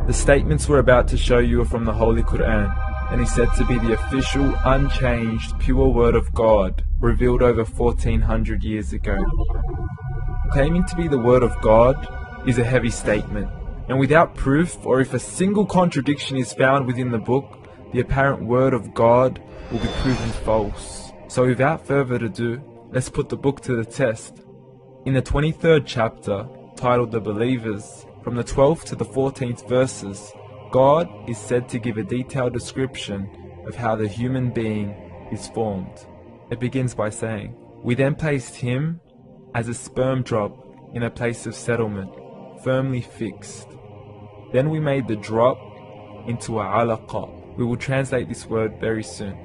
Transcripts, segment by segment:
The statements we're about to show you are from the Holy Quran, and is said to be the official, unchanged, pure word of God, revealed over 1400 years ago. Claiming to be the word of God is a heavy statement, and without proof, or if a single contradiction is found within the book, the apparent word of God will be proven false. So without further ado, let's put the book to the test. In the 23rd chapter, titled The Believers, from the 12th to the 14th verses, God is said to give a detailed description of how the human being is formed. It begins by saying, "We then placed him as a sperm drop in a place of settlement, firmly fixed. Then we made the drop into a alaqa." We will translate this word very soon.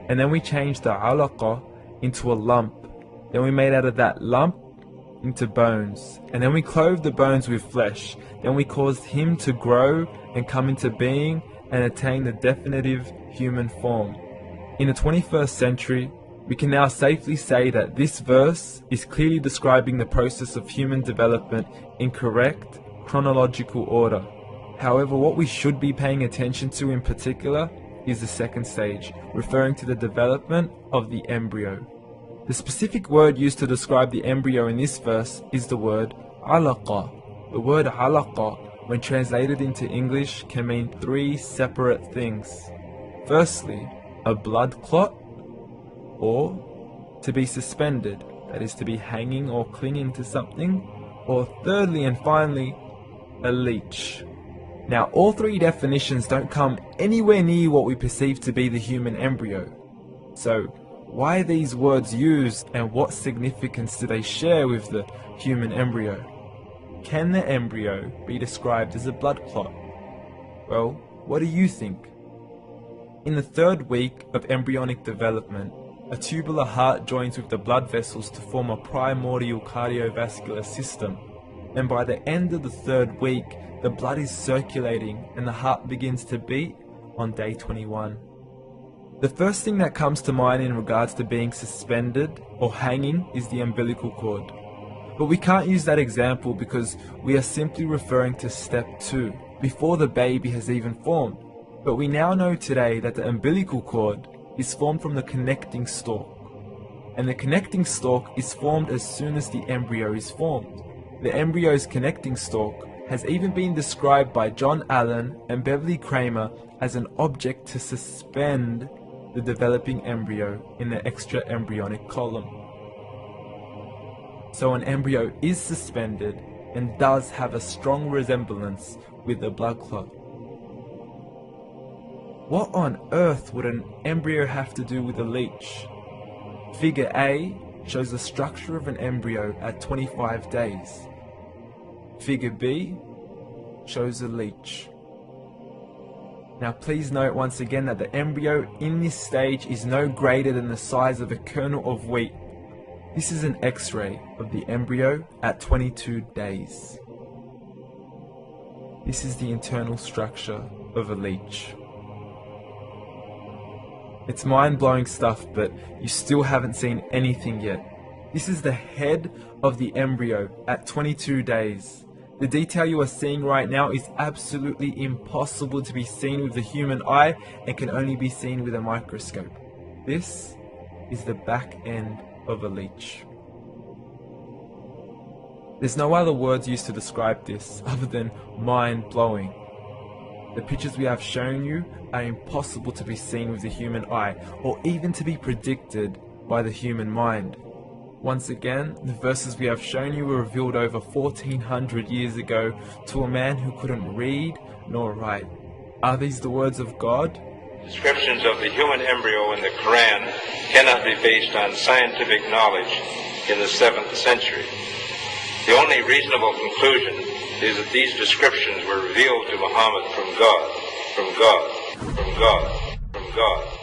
"And then we changed the alaqa into a lump. Then we made out of that lump into bones. And then we clothed the bones with flesh. Then we caused him to grow and come into being and attain the definitive human form." In the 21st century, we can now safely say that this verse is clearly describing the process of human development in correct chronological order. However, what we should be paying attention to in particular is the second stage, referring to the development of the embryo. The specific word used to describe the embryo in this verse is the word alaqa. The word alaqa, when translated into English, can mean three separate things. Firstly, a blood clot, or to be suspended, that is to be hanging or clinging to something, or thirdly and finally, a leech. Now, all three definitions don't come anywhere near what we perceive to be the human embryo. So, why are these words used, and what significance do they share with the human embryo? Can the embryo be described as a blood clot? Well, what do you think? In the 3rd week of embryonic development, a tubular heart joins with the blood vessels to form a primordial cardiovascular system, and by the end of the 3rd week, the blood is circulating and the heart begins to beat on day 21. The first thing that comes to mind in regards to being suspended or hanging is the umbilical cord. But we can't use that example because we are simply referring to step 2, before the baby has even formed. But we now know today that the umbilical cord is formed from the connecting stalk. And the connecting stalk is formed as soon as the embryo is formed. The embryo's connecting stalk has even been described by John Allen and Beverly Kramer as an object to suspend the developing embryo in the extra-embryonic column. So an embryo is suspended and does have a strong resemblance with a blood clot. What on earth would an embryo have to do with a leech? Figure A shows the structure of an embryo at 25 days. Figure B shows a leech. Now please note once again that the embryo in this stage is no greater than the size of a kernel of wheat. This is an X-ray of the embryo at 22 days. This is the internal structure of a leech. It's mind-blowing stuff, but you still haven't seen anything yet. This is the head of the embryo at 22 days. The detail you are seeing right now is absolutely impossible to be seen with the human eye and can only be seen with a microscope. This is the back end of a leech. There's no other words used to describe this other than mind-blowing. The pictures we have shown you are impossible to be seen with the human eye or even to be predicted by the human mind. Once again, the verses we have shown you were revealed over 1400 years ago to a man who couldn't read nor write. Are these the words of God? Descriptions of the human embryo in the Quran cannot be based on scientific knowledge in the 7th century. The only reasonable conclusion is that these descriptions were revealed to Muhammad from God, from God, from God, from God.